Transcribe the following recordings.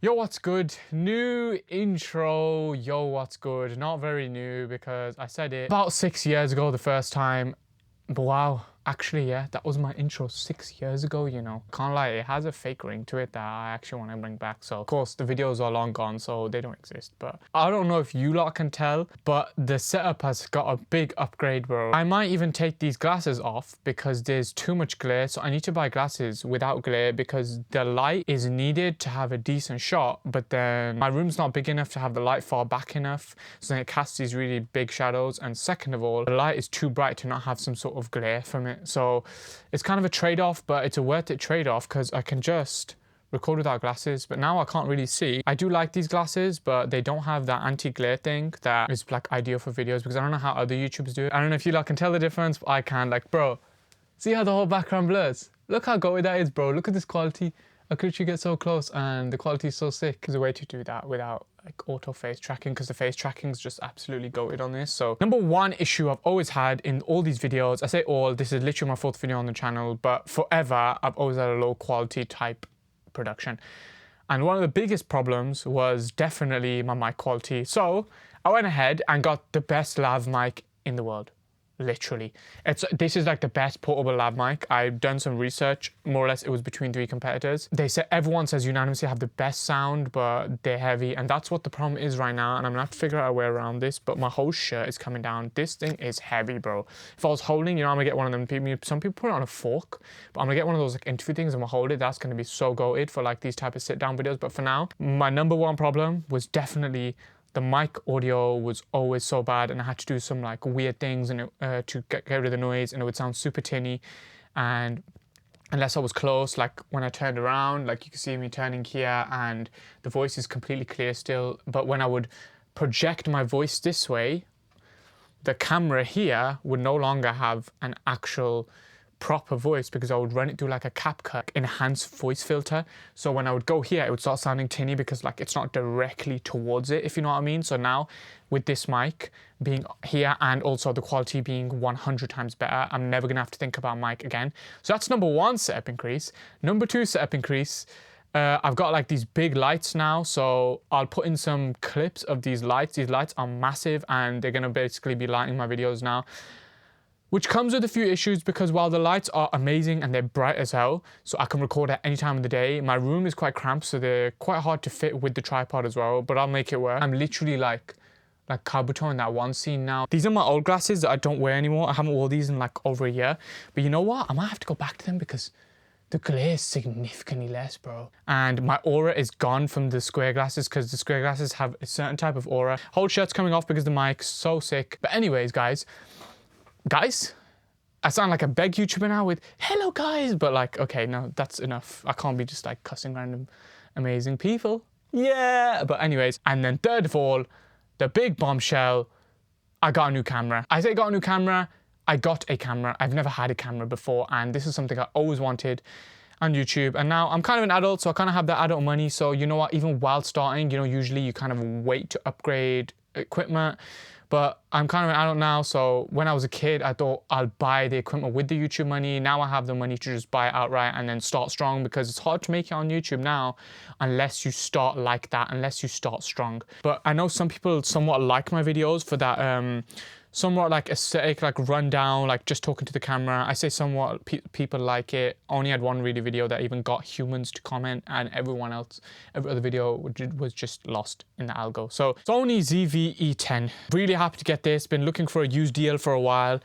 Yo, what's good? New intro. Yo, what's good? Not very new because I said it about 6 years ago the first time. But wow, actually, yeah, that was my intro 6 years ago, you know. Can't lie, it has a fake ring to it that I actually want to bring back. So, of course, the videos are long gone, so they don't exist. But I don't know if you lot can tell, but the setup has got a big upgrade, bro. I might even take these glasses off because there's too much glare. So I need to buy glasses without glare because the light is needed to have a decent shot. But then my room's not big enough to have the light far back enough. So then it casts these really big shadows. And second of all, the light is too bright to not have some sort of glare from it. So it's kind of a trade-off, but it's a worth it trade-off because I can just record without glasses. But now I can't really see. I do like these glasses, but they don't have that anti-glare thing that is like ideal for videos because I don't know how other YouTubers do it. I don't know if you lot can tell the difference, but I can. Like, bro, see how the whole background blurs? Look how gory that is, bro. Look at this quality. I could literally get so close and the quality is so sick. There's a way to do that without like auto face tracking because the face tracking is just absolutely goated on this. So number one issue I've always had in all these videos, I say all, this is literally my fourth video on the channel, but forever I've always had a low quality type production. And one of the biggest problems was definitely my mic quality. So I went ahead and got the best lav mic in the world. Literally, this is like the best portable lav mic. I've done some research, more or less it was between 3 competitors. They said everyone says unanimously have the best sound, but they're heavy, and that's what the problem is right now. And I'm gonna have to figure out a way around this, but my whole shirt is coming down. This thing is heavy, bro. If I was holding, you know, I'm gonna get one of them. Some people put it on a fork, but I'm gonna get one of those like interview things and we'll hold it. That's gonna be so goated for like these type of sit down videos. But for now, my number one problem was definitely the mic audio was always so bad, and I had to do some like weird things and to get rid of the noise, and it would sound super tinny. And unless I was close, like when I turned around, like you can see me turning here and the voice is completely clear still. But when I would project my voice this way, the camera here would no longer have an actual proper voice because I would run it through like a CapCut enhanced voice filter. So when I would go here, it would start sounding tinny because like it's not directly towards it, if you know what I mean. So now with this mic being here and also the quality being 100 times better, I'm never gonna have to think about mic again. So that's number one setup increase. Number two setup increase, I've got like these big lights now, so I'll put in some clips of these lights. These lights are massive and they're gonna basically be lighting my videos now, which comes with a few issues because while the lights are amazing and they're bright as hell, so I can record at any time of the day, my room is quite cramped, so they're quite hard to fit with the tripod as well, but I'll make it work. I'm literally like Kabuto in that one scene now. These are my old glasses that I don't wear anymore. I haven't worn these in like over a year, but you know what? I might have to go back to them because the glare is significantly less, bro. And my aura is gone from the square glasses because the square glasses have a certain type of aura. Whole shirt's coming off because the mic's so sick. But anyways, guys, I sound like a beg YouTuber now with hello guys, but like, okay, no, that's enough. I can't be just like cussing random amazing people. Yeah, but anyways, and then third of all, the big bombshell, I got a new camera. I say got a new camera, I got a camera. I've never had a camera before, and this is something I always wanted on YouTube. And now I'm kind of an adult, so I kind of have that adult money. So you know what, even while starting, you know, usually you kind of wait to upgrade equipment. But I'm kind of an adult now, so when I was a kid, I thought I'll buy the equipment with the YouTube money. Now I have the money to just buy it outright and then start strong because it's hard to make it on YouTube now unless you start like that, unless you start strong. But I know some people somewhat like my videos for that somewhat like aesthetic, like rundown, like just talking to the camera. I say somewhat people like it. Only had one really video that even got humans to comment, and every other video was just lost in the algo. So Sony Zv-E10, really happy to get this. Been looking for a used deal for a while.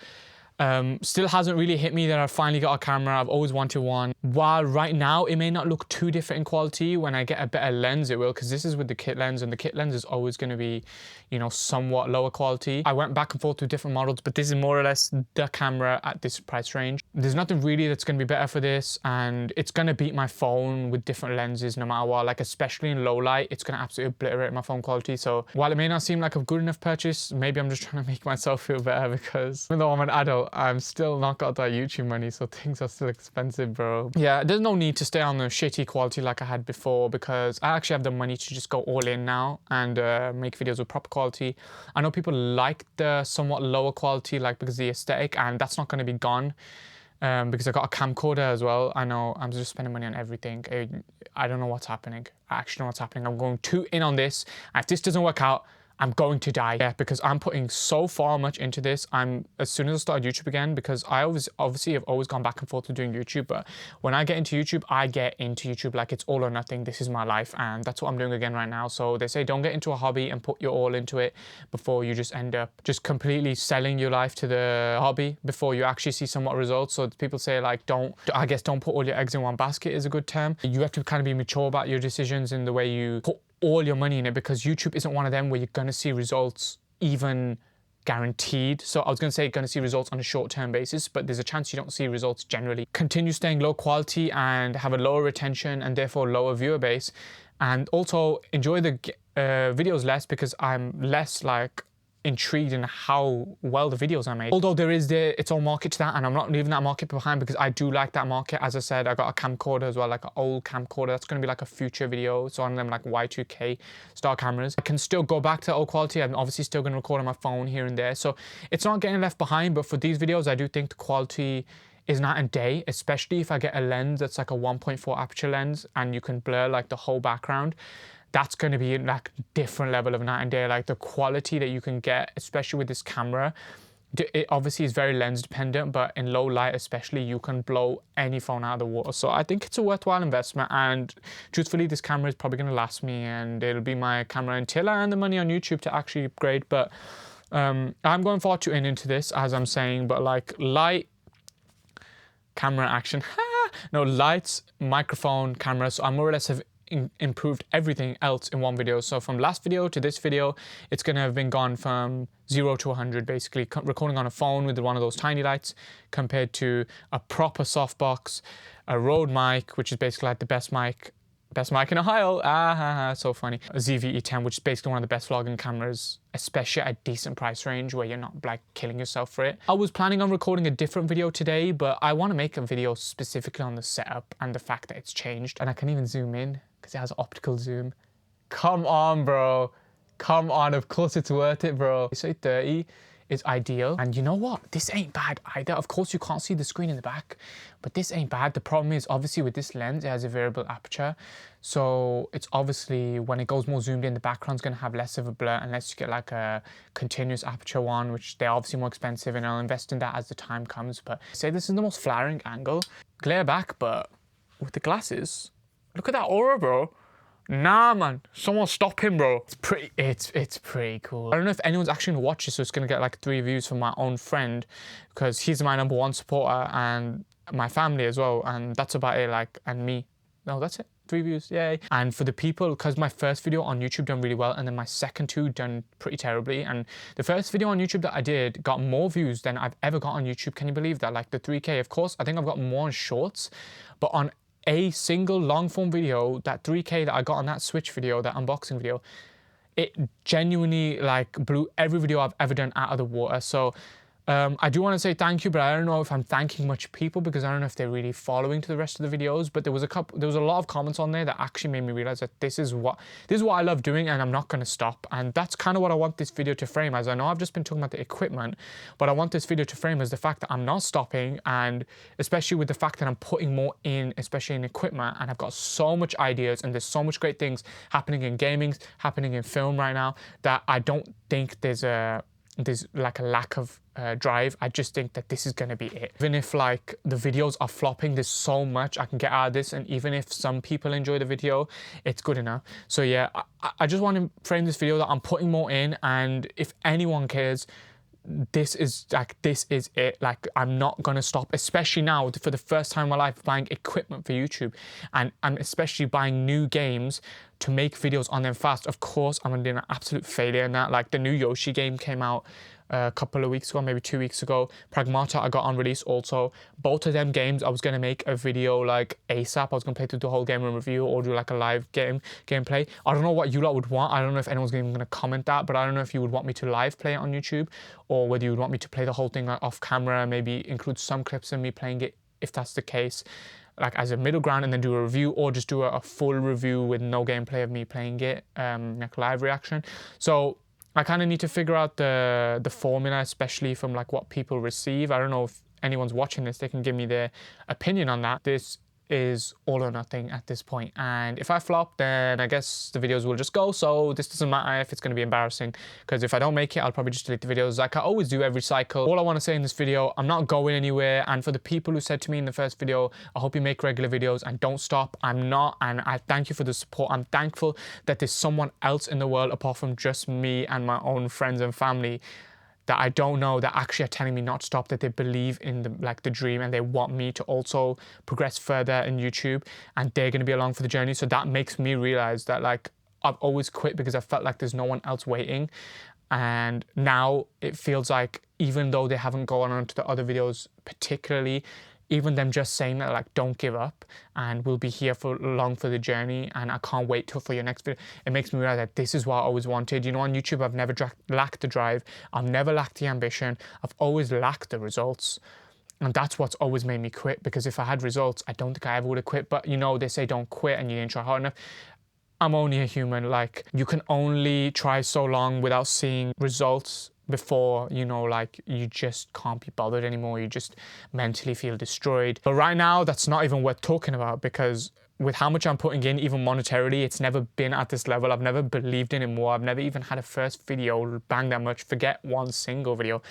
Still hasn't really hit me that I finally got a camera. I've always wanted one. While right now it may not look too different in quality, when I get a better lens it will, because this is with the kit lens and the kit lens is always going to be, you know, somewhat lower quality. I went back and forth with different models, but this is more or less the camera at this price range. There's nothing really that's going to be better for this, and it's going to beat my phone with different lenses no matter what. Like especially in low light, it's going to absolutely obliterate my phone quality. So while it may not seem like a good enough purchase, maybe I'm just trying to make myself feel better because even though I'm an adult, I'm still not got that YouTube money, so things are still expensive, bro. Yeah, there's no need to stay on the shitty quality like I had before because I actually have the money to just go all in now and make videos with proper quality. I know people like the somewhat lower quality, like because of the aesthetic, and that's not going to be gone. Because I got a camcorder as well. I know I'm just spending money on everything. I don't know what's happening. I actually know what's happening. I'm going too in on this. And if this doesn't work out, I'm going to die. Yeah, because I'm putting so far much into this. As soon as I started YouTube again, because I obviously have always gone back and forth with doing YouTube, but when I get into YouTube, I get into YouTube like it's all or nothing. This is my life, and that's what I'm doing again right now. So they say don't get into a hobby and put your all into it before you just end up just completely selling your life to the hobby before you actually see somewhat results. So people say like don't put all your eggs in one basket is a good term. You have to kind of be mature about your decisions in the way you put all your money in it, because YouTube isn't one of them where you're going to see results even guaranteed. So I was going to say going to see results on a short-term basis, but there's a chance you don't see results generally. Continue staying low quality and have a lower retention and therefore lower viewer base, and also enjoy the videos less, because I'm less like intrigued in how well the videos are made. Although there is its own market to that, and I'm not leaving that market behind because I do like that market. As I said, I got a camcorder as well, like an old camcorder. That's going to be like a future video. So on them like Y2K style cameras, I can still go back to old quality. I'm obviously still going to record on my phone here and there. So it's not getting left behind, but for these videos, I do think the quality is night and day, especially if I get a lens that's like a 1.4 aperture lens and you can blur like the whole background. That's going to be like different level of night and day. Like the quality that you can get, especially with this camera, it obviously is very lens dependent, but in low light especially, you can blow any phone out of the water. So I think it's a worthwhile investment, and truthfully this camera is probably going to last me, and it'll be my camera until I earn the money on YouTube to actually upgrade. But I'm going far too into this, as I'm saying, but like light, camera, action, no, lights, microphone, camera. So I more or less have improved everything else in one video. So from last video to this video, it's going to have been gone from 0 to 100, basically recording on a phone with one of those tiny lights compared to a proper softbox, a Rode mic, which is basically like the best mic in Ohio, so funny, a Zv-E10, which is basically one of the best vlogging cameras, especially at a decent price range where you're not like killing yourself for it. I was planning on recording a different video today, but I want to make a video specifically on the setup and the fact that it's changed, and I can even zoom in because it has optical zoom. Come on, bro. Come on, of course it's worth it, bro. Say 30 is ideal. And you know what? This ain't bad either. Of course, you can't see the screen in the back, but this ain't bad. The problem is, obviously, with this lens, it has a variable aperture. So it's obviously, when it goes more zoomed in, the background's going to have less of a blur unless you get like a continuous aperture one, which they're obviously more expensive, and I'll invest in that as the time comes. But say this is the most flattering angle. Glare back, but with the glasses, look at that aura, bro. Nah, man, someone stop him, bro. It's pretty cool. I don't know if anyone's actually gonna watch this, so it's gonna get like 3 views from my own friend, because he's my #1 supporter, and my family as well, and that's about it. Like, and me. No, that's it. 3 views, yay. And for the people, because my first video on YouTube done really well, and then my second 2 done pretty terribly, and the first video on YouTube that I did got more views than I've ever got on YouTube. Can you believe that? Like the 3K, of course, I think I've got more on shorts, but on a single long form video, that 3K that I got on that Switch video, that unboxing video, it genuinely like blew every video I've ever done out of the water. So I do want to say thank you, but I don't know if I'm thanking much people, because I don't know if they're really following to the rest of the videos. But there was a lot of comments on there that actually made me realize that this is what I love doing, and I'm not going to stop. And that's kind of what I want this video to frame as. I know I've just been talking about the equipment, but I want this video to frame as the fact that I'm not stopping, and especially with the fact that I'm putting more in, especially in equipment, and I've got so much ideas, and there's so much great things happening in gaming, happening in film right now, that I don't think there's like a lack of drive. I just think that this is going to be it. Even if like the videos are flopping, there's so much I can get out of this, and even if some people enjoy the video, it's good enough. So yeah, I just want to frame this video that I'm putting more in, and if anyone cares, this is it. Like, I'm not gonna stop, especially now for the first time in my life buying equipment for YouTube, and especially buying new games to make videos on them fast. Of course, I'm gonna be an absolute failure in that. Like the new Yoshi game came out a couple of weeks ago, maybe 2 weeks ago. Pragmata I got on release also. Both of them games I was gonna make a video like ASAP. I was gonna play through the whole game and review, or do like a live gameplay. I don't know what you lot would want. I don't know if anyone's even gonna comment that, but I don't know if you would want me to live play it on YouTube, or whether you would want me to play the whole thing off camera, maybe include some clips of me playing it, if that's the case, like as a middle ground, and then do a review, or just do a full review with no gameplay of me playing it, like live reaction. So I kind of need to figure out the formula, especially from like what people receive. I don't know if anyone's watching this, they can give me their opinion on that. This is all or nothing at this point, and if I flop, then I guess the videos will just go. So this doesn't matter if it's going to be embarrassing, because if I don't make it, I'll probably just delete the videos like I always do every cycle. All I want to say in this video, I'm not going anywhere, and for the people who said to me in the first video, I hope you make regular videos and don't stop, I'm not, and I thank you for the support. I'm thankful that there's someone else in the world apart from just me and my own friends and family that I don't know that actually are telling me not to stop, that they believe in the dream, and they want me to also progress further in YouTube, and they're going to be along for the journey. So that makes me realize that like I've always quit because I felt like there's no one else waiting, and now it feels like even though they haven't gone on to the other videos particularly, even them just saying that like don't give up and we'll be here for long for the journey and I can't wait for your next video, it makes me realize that this is what I always wanted. You know, on YouTube I've never lacked the drive, I've never lacked the ambition, I've always lacked the results, and that's what's always made me quit. Because if I had results, I don't think I ever would have quit. But you know, they say don't quit and you didn't try hard enough. I'm only a human. Like, you can only try so long without seeing results before, you know, like you just can't be bothered anymore. You just mentally feel destroyed. But right now, that's not even worth talking about, because with how much I'm putting in, even monetarily, it's never been at this level. I've never believed in it more. I've never even had a first video bang that much. Forget one single video.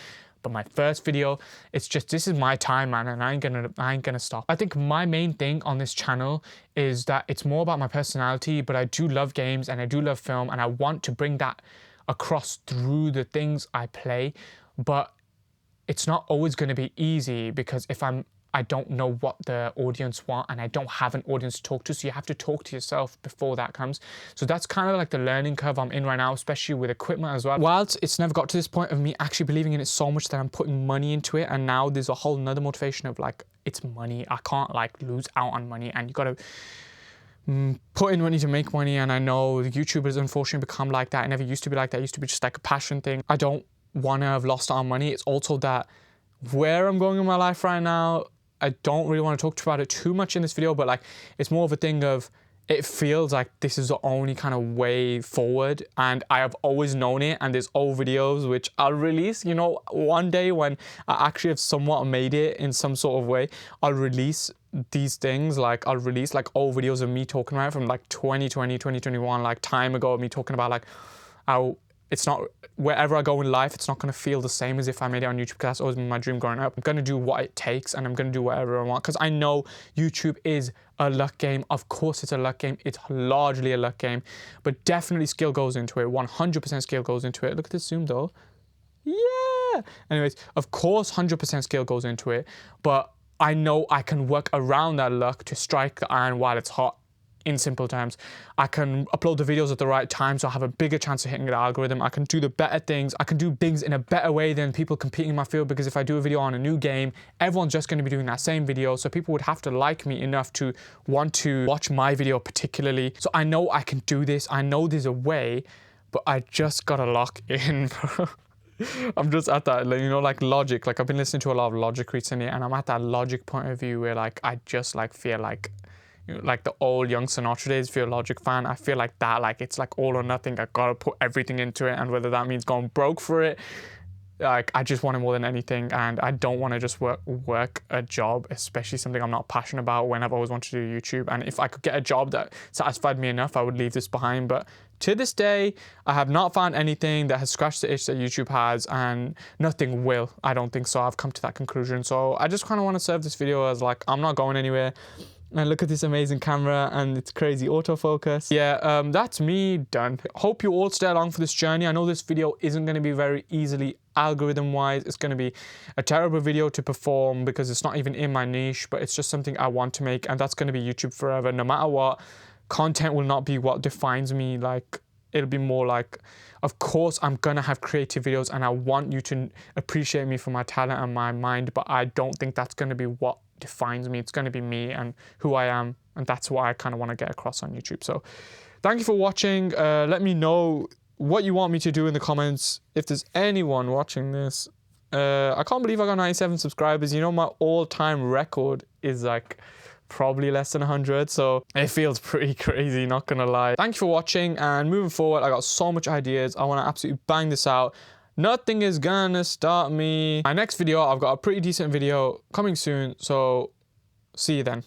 But my first video, it's just, this is my time, man, and I ain't gonna stop. I think my main thing on this channel is that it's more about my personality, but I do love games and I do love film, and I want to bring that across through the things I play. But it's not always going to be easy, because if I don't know what the audience want, and I don't have an audience to talk to, so you have to talk to yourself before that comes. So that's kind of like the learning curve I'm in right now, especially with equipment as well. Whilst it's never got to this point of me actually believing in it so much that I'm putting money into it, and now there's a whole nother motivation of like, it's money, I can't like lose out on money, and you gotta put in money to make money. And I know the YouTubers unfortunately become like that. It never used to be like that. It used to be just like a passion thing. I don't want to have lost out on money. It's also that where I'm going in my life right now, I don't really want to talk about it too much in this video, but like it's more of a thing of, it feels like this is the only kind of way forward, and I have always known it. And there's old videos which I'll release, you know, one day when I actually have somewhat made it in some sort of way, I'll release these things. Like I'll release like old videos of me talking about it from like 2020, 2021, like time ago, me talking about like how it's not, wherever I go in life, it's not going to feel the same as if I made it on YouTube, because that's always been my dream growing up. I'm going to do what it takes, and I'm going to do whatever I want, because I know YouTube is a luck game. Of course it's a luck game. It's largely a luck game, but definitely skill goes into it. 100% skill goes into it. Look at this zoom though. Yeah. Anyways, of course 100% skill goes into it, but I know I can work around that luck to strike the iron while it's hot. In simple terms, I can upload the videos at the right time, so I have a bigger chance of hitting the algorithm. I can do the better things. I can do things in a better way than people competing in my field, because if I do a video on a new game, everyone's just going to be doing that same video. So people would have to like me enough to want to watch my video particularly. So I know I can do this. I know there's a way, but I just got to lock in. I'm just at that, you know, like logic. Like I've been listening to a lot of logic recently, and I'm at that logic point of view where like I just like feel like, you know, like the old young Sinatra days, if you're a Logic fan, I feel like that, like it's like all or nothing. I gotta put everything into it, and whether that means going broke for it, like I just want it more than anything. And I don't want to just work a job, especially something I'm not passionate about, when I've always wanted to do YouTube. And if I could get a job that satisfied me enough, I would leave this behind. But to this day, I have not found anything that has scratched the itch that YouTube has, and nothing will. I don't think so. I've come to that conclusion. So I just kind of want to serve this video as like, I'm not going anywhere. And look at this amazing camera and it's crazy autofocus. Yeah, that's me done. Hope you all stay along for this journey. I know this video isn't going to be very easily algorithm-wise. It's going to be a terrible video to perform because it's not even in my niche, but it's just something I want to make, and that's going to be YouTube forever. No matter what, content will not be what defines me. Like, it'll be more like, of course, I'm going to have creative videos and I want you to appreciate me for my talent and my mind, but I don't think that's going to be what defines me. It's going to be me and who I am, and that's what I kind of want to get across on YouTube. So thank you for watching. Let me know what you want me to do in the comments. If there's anyone watching this, I can't believe I got 97 subscribers. You know, my all-time record is like probably less than 100, so it feels pretty crazy, not gonna lie. Thank you for watching, and moving forward, I got so much ideas. I want to absolutely bang this out. Nothing is gonna stop me. My next video, I've got a pretty decent video coming soon, so see you then.